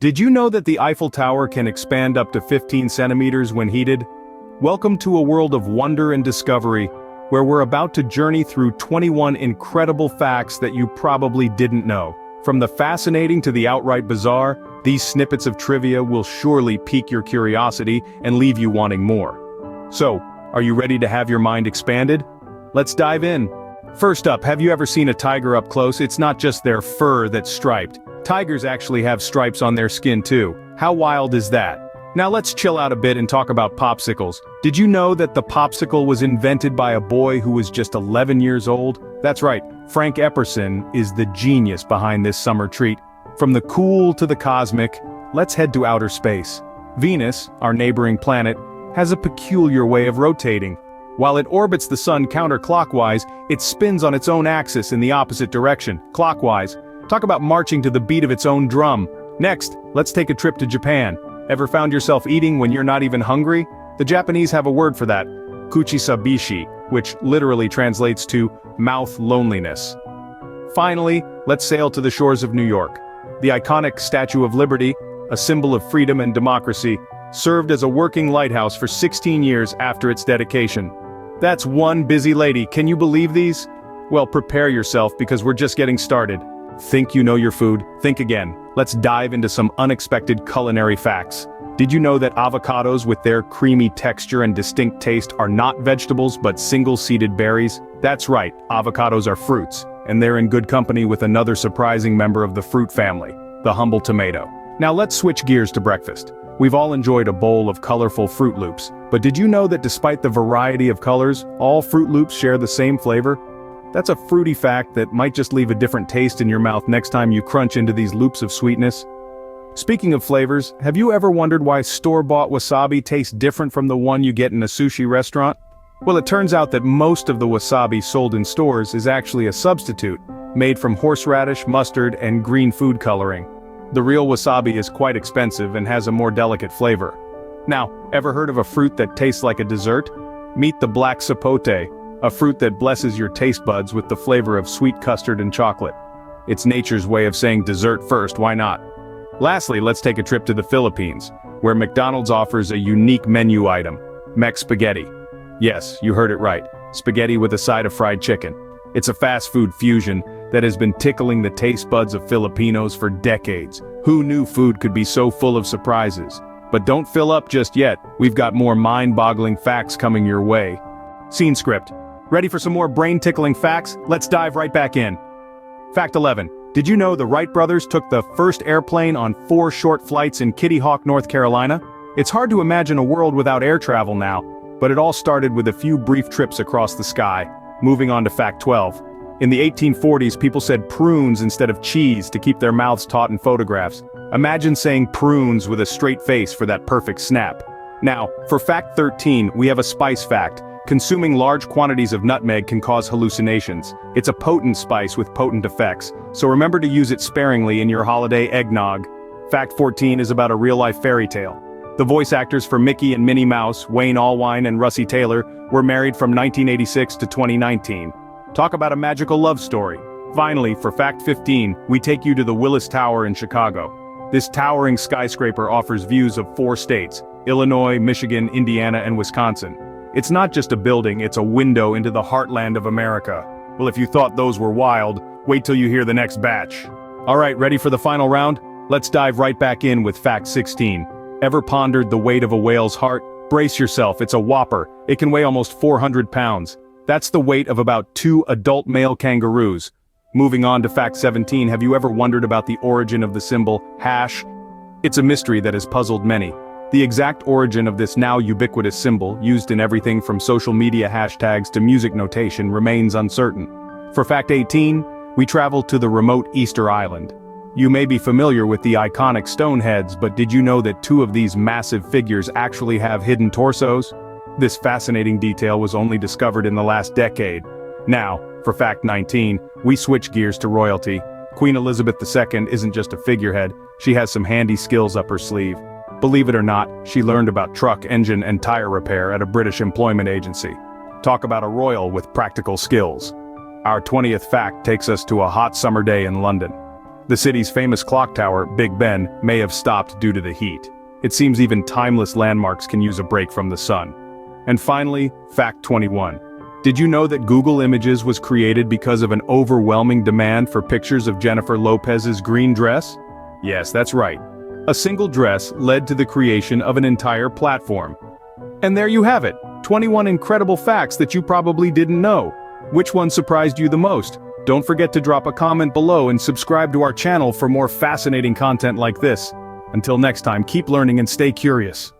Did you know that the Eiffel Tower can expand up to 15 centimeters when heated? Welcome to a world of wonder and discovery, where we're about to journey through 21 incredible facts that you probably didn't know. From the fascinating to the outright bizarre, these snippets of trivia will surely pique your curiosity and leave you wanting more. So, are you ready to have your mind expanded? Let's dive in. First up, have you ever seen a tiger up close? It's not just their fur that's striped. Tigers actually have stripes on their skin too. How wild is that? Now let's chill out a bit and talk about popsicles. Did you know that the popsicle was invented by a boy who was just 11 years old? That's right, Frank Epperson is the genius behind this summer treat. From the cool to the cosmic, let's head to outer space. Venus, our neighboring planet, has a peculiar way of rotating. While it orbits the sun counterclockwise, it spins on its own axis in the opposite direction, clockwise. Talk about marching to the beat of its own drum. Next, let's take a trip to Japan. Ever found yourself eating when you're not even hungry? The Japanese have a word for that, kuchisabishi, which literally translates to mouth loneliness. Finally, let's sail to the shores of New York. The iconic Statue of Liberty, a symbol of freedom and democracy, served as a working lighthouse for 16 years after its dedication. That's one busy lady, can you believe these? Well, prepare yourself because we're just getting started. Think you know your food? Think again. Let's dive into some unexpected culinary facts. Did you know that avocados with their creamy texture and distinct taste are not vegetables but single-seeded berries? That's right, avocados are fruits, and they're in good company with another surprising member of the fruit family, the humble tomato. Now let's switch gears to breakfast. We've all enjoyed a bowl of colorful Fruit Loops, but did you know that despite the variety of colors, all Fruit Loops share the same flavor? That's a fruity fact that might just leave a different taste in your mouth next time you crunch into these loops of sweetness. Speaking of flavors, have you ever wondered why store-bought wasabi tastes different from the one you get in a sushi restaurant? Well, it turns out that most of the wasabi sold in stores is actually a substitute, made from horseradish, mustard, and green food coloring. The real wasabi is quite expensive and has a more delicate flavor. Now, ever heard of a fruit that tastes like a dessert? Meet the black sapote, a fruit that blesses your taste buds with the flavor of sweet custard and chocolate. It's nature's way of saying dessert first, why not? Lastly, let's take a trip to the Philippines, where McDonald's offers a unique menu item, Mex Spaghetti. Yes, you heard it right, spaghetti with a side of fried chicken. It's a fast food fusion that has been tickling the taste buds of Filipinos for decades. Who knew food could be so full of surprises? But don't fill up just yet, we've got more mind-boggling facts coming your way. Scene script. Ready for some more brain-tickling facts? Let's dive right back in. Fact 11. Did you know the Wright brothers took the first airplane on 4 short flights in Kitty Hawk, North Carolina? It's hard to imagine a world without air travel now, but it all started with a few brief trips across the sky. Moving on to fact 12. In the 1840s, people said prunes instead of cheese to keep their mouths taut in photographs. Imagine saying prunes with a straight face for that perfect snap. Now, for fact 13, we have a spice fact. Consuming large quantities of nutmeg can cause hallucinations. It's a potent spice with potent effects, so remember to use it sparingly in your holiday eggnog. Fact 14 is about a real-life fairy tale. The voice actors for Mickey and Minnie Mouse, Wayne Allwine and Russie Taylor, were married from 1986 to 2019. Talk about a magical love story. Finally, for fact 15, we take you to the Willis Tower in Chicago. This towering skyscraper offers views of 4 states, Illinois, Michigan, Indiana, and Wisconsin. It's not just a building, it's a window into the heartland of America. Well, if you thought those were wild, wait till you hear the next batch. Alright, ready for the final round? Let's dive right back in with fact 16. Ever pondered the weight of a whale's heart? Brace yourself, it's a whopper. It can weigh almost 400 pounds. That's the weight of about 2 adult male kangaroos. Moving on to fact 17, have you ever wondered about the origin of the symbol hash? It's a mystery that has puzzled many. The exact origin of this now ubiquitous symbol, used in everything from social media hashtags to music notation, remains uncertain. For fact 18, we travel to the remote Easter Island. You may be familiar with the iconic stone heads, but did you know that 2 of these massive figures actually have hidden torsos? This fascinating detail was only discovered in the last decade. Now, for fact 19, we switch gears to royalty. Queen Elizabeth II isn't just a figurehead, she has some handy skills up her sleeve. Believe it or not, she learned about truck, engine, and tire repair at a British employment agency. Talk about a royal with practical skills. Our 20th fact takes us to a hot summer day in London. The city's famous clock tower, Big Ben, may have stopped due to the heat. It seems even timeless landmarks can use a break from the sun. And finally, fact 21. Did you know that Google Images was created because of an overwhelming demand for pictures of Jennifer Lopez's green dress? Yes, that's right. A single dress led to the creation of an entire platform. And there you have it, 21 incredible facts that you probably didn't know. Which one surprised you the most? Don't forget to drop a comment below and subscribe to our channel for more fascinating content like this. Until next time, keep learning and stay curious.